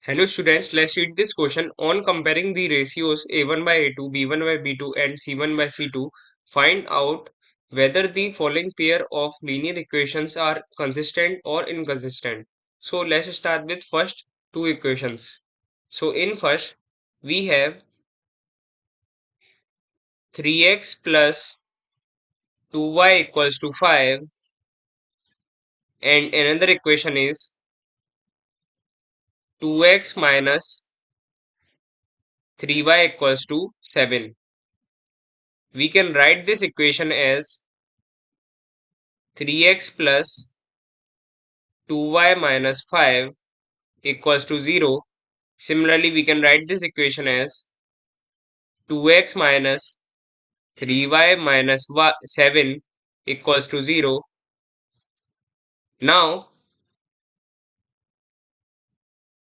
Hello students, let's read this question on comparing the ratios a1 by a2, b1 by b2 and c1 by c2. Find out whether the following pair of linear equations are consistent or inconsistent. So let's start with first two equations. So in first we have 3x plus 2y equals to 5 and another equation is 2x minus 3y equals to 7. We can write this equation as 3x plus 2y minus 5 equals to 0. Similarly, we can write this equation as 2x minus 3y minus 7 equals to 0. Now,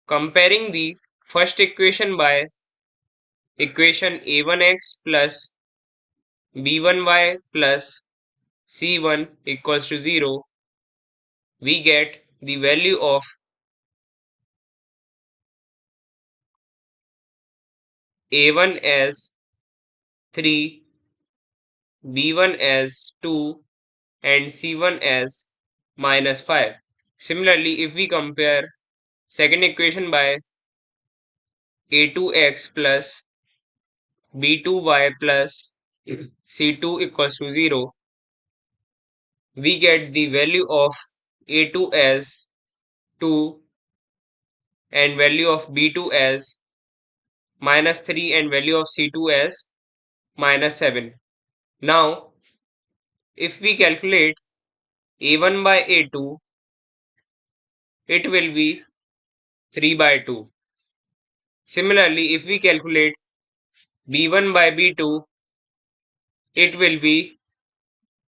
comparing the first equation by equation a1x plus b1y plus c1 equals to 0, we get the value of a1 as 3, b1 as 2 and c1 as minus 5. Similarly, if we compare second equation by a2x plus b2y plus c2 equals to 0, we get the value of a2 as 2 and value of b2 as minus 3 and value of c2 as minus 7. Now, if we calculate a1 by a2, it will be 3 by 2. Similarly, if we calculate b1 by b2, it will be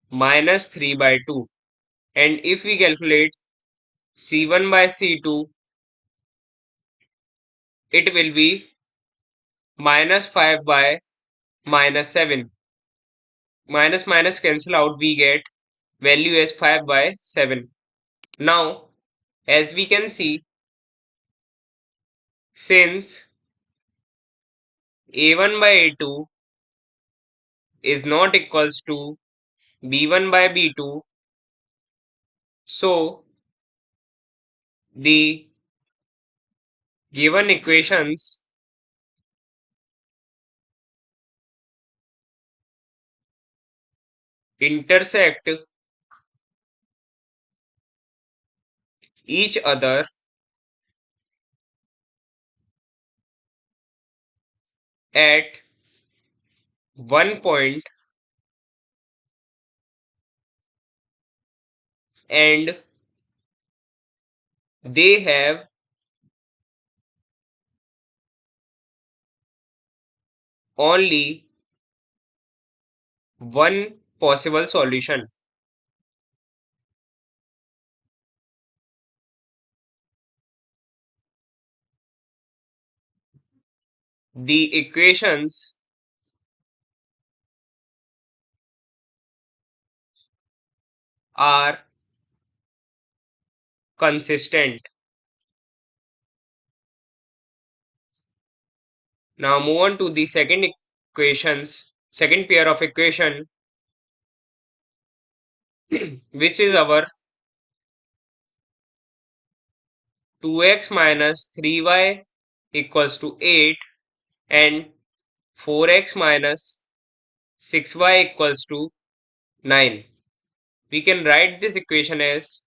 minus 3 by 2. And if we calculate c1 by c2, it will be minus 5 by minus 7. Minus minus cancel out, we get value as 5 by 7. Now, as we can see, since a1 by a2 is not equals to b1 by b2, so the given equations intersect each other at one point and they have only one possible solution. The equations are consistent. Now move on to the second pair of equation, which is our 2x minus 3y equals to 8 and 4x minus 6y equals to 9. We can write this equation as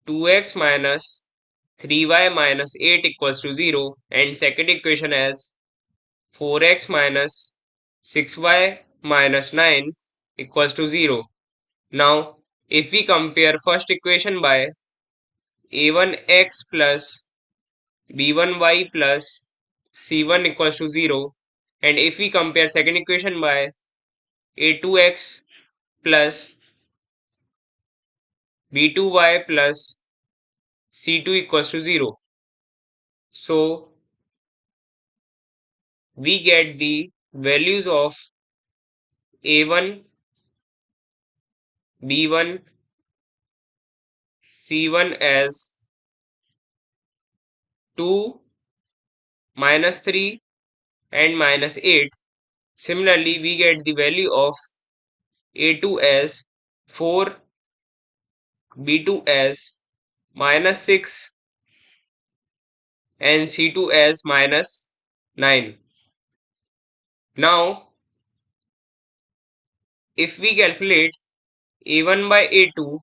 2x minus 3y minus 8 equals to 0 and second equation as 4x minus 6y minus 9 equals to 0. Now, if we compare first equation by a1x plus b1y plus c1 equals to 0, and if we compare second equation by a2x plus b2y plus c2 equals to 0. So, we get the values of a1, b1, c1 as 2 -3 and -8. Similarly, we get the value of A2 as 4, B2 as -6 and C2 as -9. Now, if we calculate A1 by A2,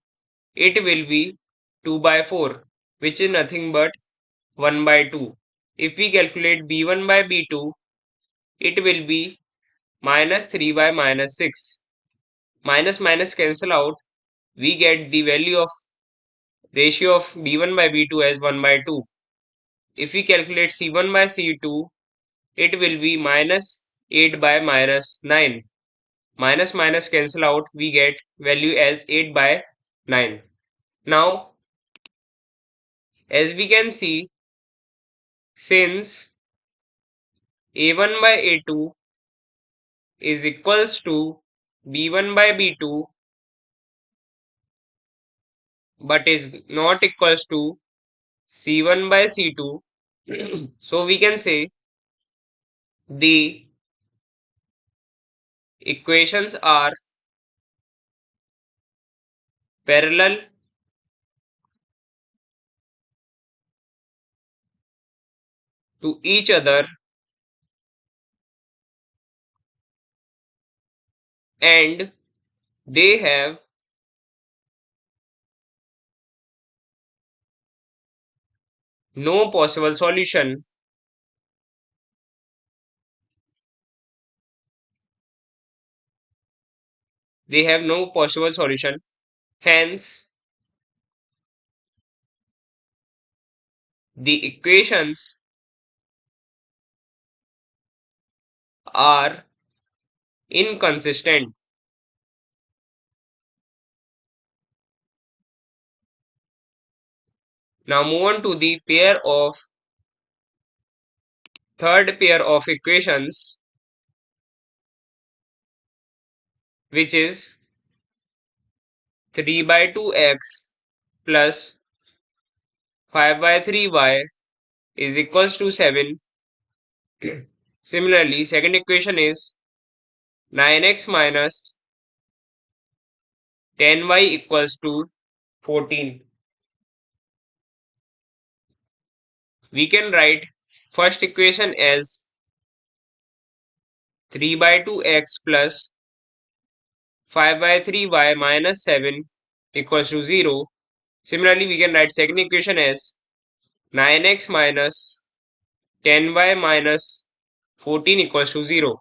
it will be 2 by 4, which is nothing but 1 by 2. If we calculate B1 by B2, it will be -3 by -6. Minus minus cancel out, we get the value of ratio of B1 by B2 as 1 by 2. If we calculate C1 by C2, it will be -8 by -9. Minus minus cancel out, we get value as 8 by 9. Now, as we can see, since A1 by A2 is equals to B1 by B2 but is not equals to C1 by C2, so we can say the equations are parallel to each other and they have no possible solution. They have no possible solution. Hence, the equations are inconsistent. Now move on to the third pair of equations, which is 3 by 2x plus 5 by 3y is equals to 7. Similarly, second equation is 9x minus 10y equals to 14. We can write first equation as 3 by 2x plus 5 by 3y minus 7 equals to 0. Similarly, we can write second equation as 9x minus 10y minus 14 equals to 0.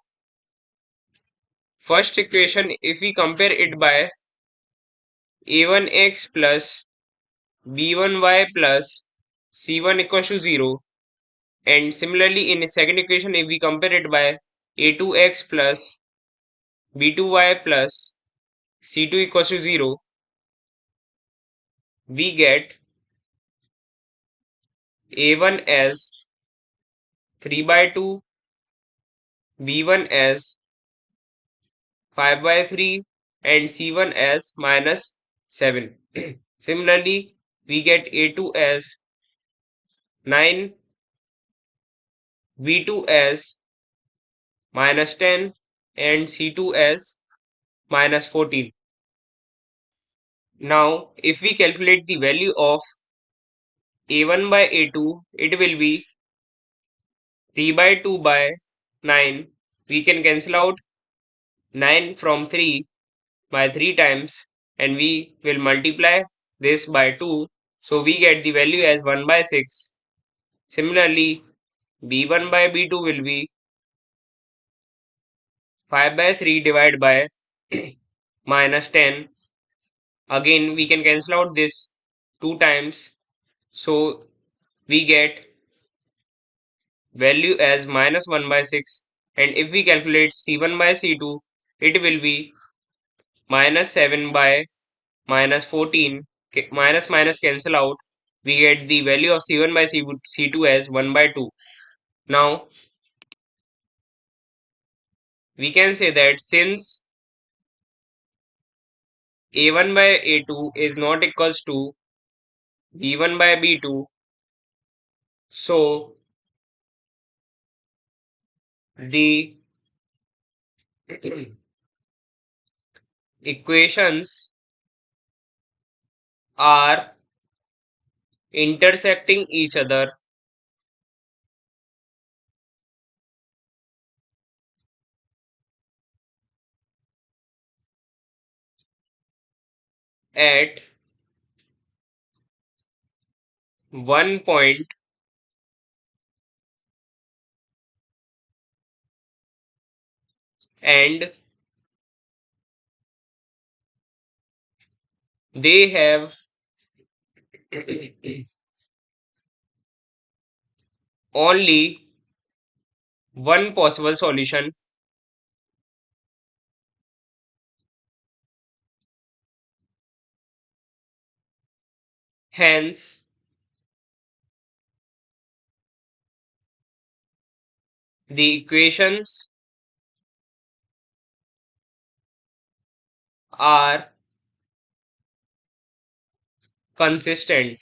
First equation, if we compare it by a1x plus b1y plus c1 equals to 0, and similarly in the second equation, if we compare it by a2x plus b2y plus c2 equals to 0, we get a1 as 3 by 2, b1 as 5 by 3 and c1 as minus 7. Similarly, we get a2 as 9, b2 as minus 10 and c2 as minus 14. Now, if we calculate the value of a1 by a2, it will be 3 by 2 by 9. We can cancel out 9 from 3 by 3 times and we will multiply this by 2. So we get the value as 1 by 6. Similarly, b1 by b2 will be 5 by 3 divided by minus 10. Again, we can cancel out this 2 times. So we get value as minus 1 by 6. And if we calculate c1 by c2, it will be minus 7 by minus 14. Minus minus cancel out. We get the value of c1 by c2 as 1 by 2. Now, we can say that since a1 by a2 is not equals to b1 by b2, so The equations are intersecting each other at one point and they have only one possible solution. Hence, the equations are consistent.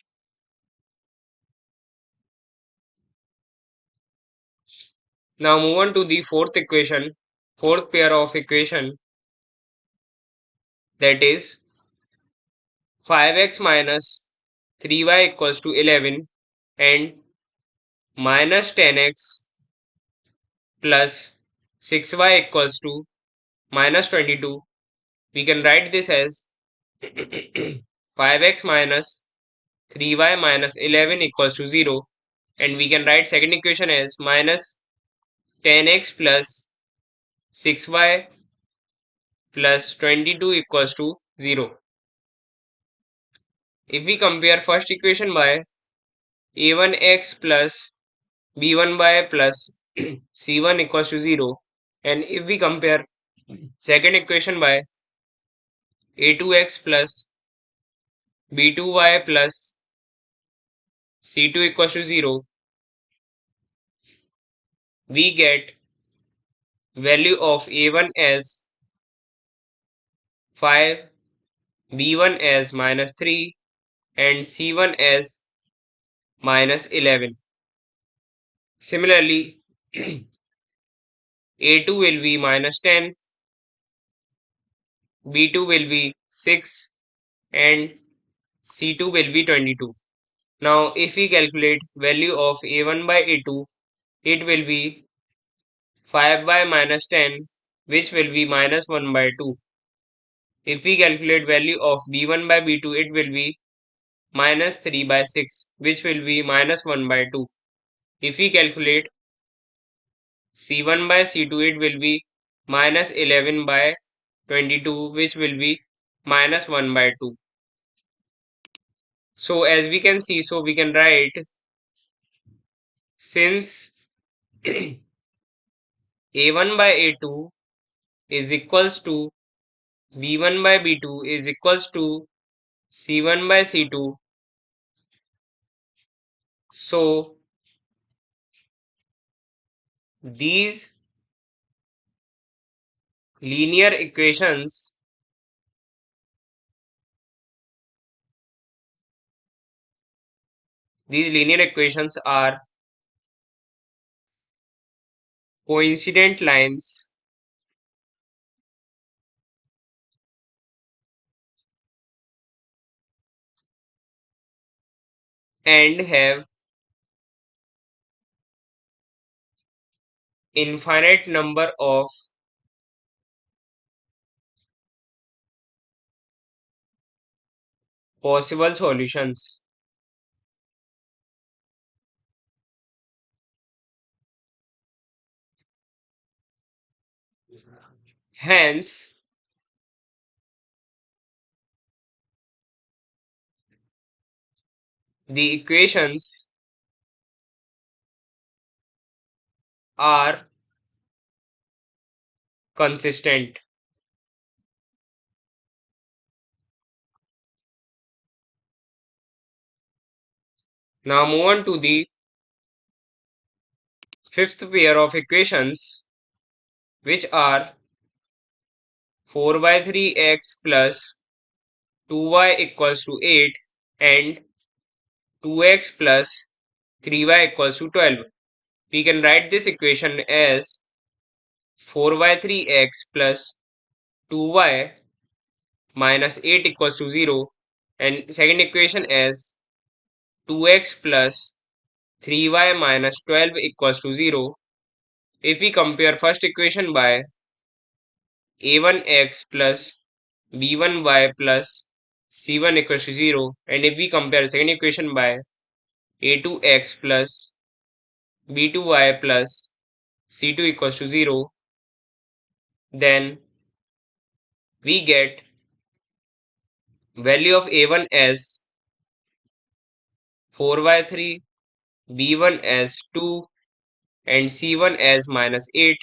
Now move on to the fourth pair of equation, that is 5x minus 3y equals to 11 and minus 10x plus 6y equals to minus 22. We can write this as 5x minus 3y minus 11 equals to 0, and we can write second equation as minus 10x plus 6y plus 22 equals to 0. If we compare first equation by a1x plus b1y plus c1 equals to 0, and if we compare second equation by a2x plus b2y plus c2 equals to 0, we get value of a1 as 5, b1 as minus 3 and c1 as minus 11. Similarly, a2 will be minus 10, b2 will be 6 and c2 will be 22. Now if we calculate value of a1 by a2, it will be 5 by minus 10, which will be minus 1 by 2. If we calculate value of b1 by b2, it will be minus 3 by 6, which will be minus 1 by 2. If we calculate c1 by c2, it will be minus 11 by 22, which will be minus 1 by 2. So as we can see, so we can write, since a1 by a2 is equals to b1 by b2 is equals to c1 by c2, so these linear equations are coincident lines and have infinite number of possible solutions. Hence, the equations are consistent. Now move on to the fifth pair of equations, which are 4 by 3x plus 2y equals to 8 and 2x plus 3y equals to 12. We can write this equation as 4y3x plus 2y minus 8 equals to 0, and second equation as 2x plus 3y minus 12 equals to 0. If we compare first equation by a1x plus b1y plus c1 equals to 0, and if we compare second equation by a2x plus b2y plus c2 equals to 0, then we get value of a1 as 4y3, b1 as 2, and c1 as minus 8.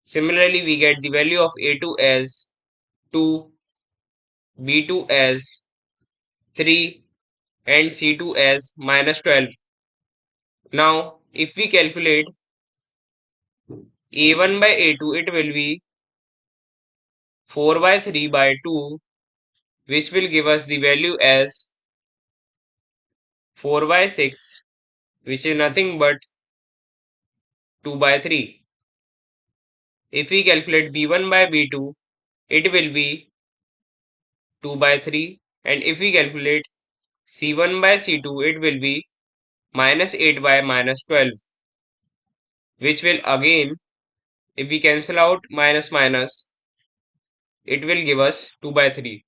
Similarly, we get the value of a2 as 2, b2 as 3, and c2 as minus 12. Now, if we calculate a1 by a2, it will be 4 by 3 by 2, which will give us the value as 4 by 6, which is nothing but 2 by 3. If we calculate b1 by b2, it will be 2 by 3, and if we calculate c1 by c2, it will be minus 8 by minus 12, which will again, if we cancel out minus minus, it will give us 2 by 3.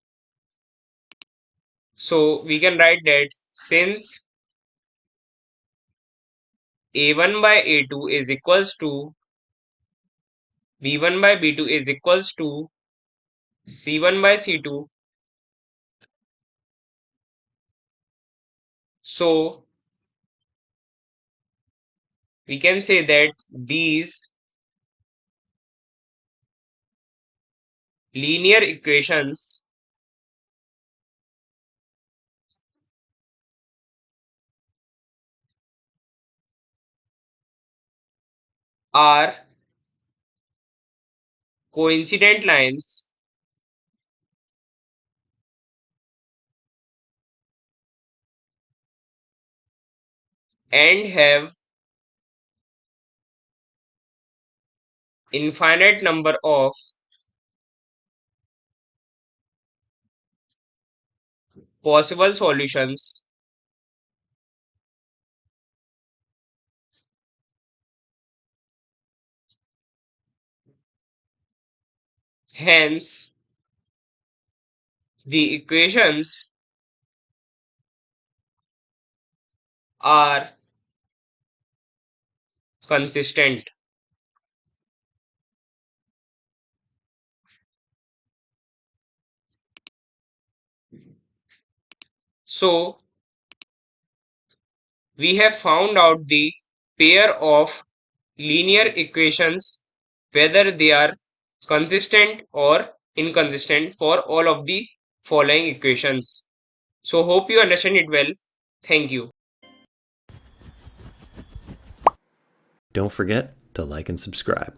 So we can write that since a1 by a2 is equals to b1 by b2 is equals to c1 by c2, so we can say that these linear equations are coincident lines and have infinite number of possible solutions. Hence, the equations are consistent. So, we have found out the pair of linear equations, whether they are consistent or inconsistent for all of the following equations. So hope you understand it well. Thank you. Don't forget to like and subscribe.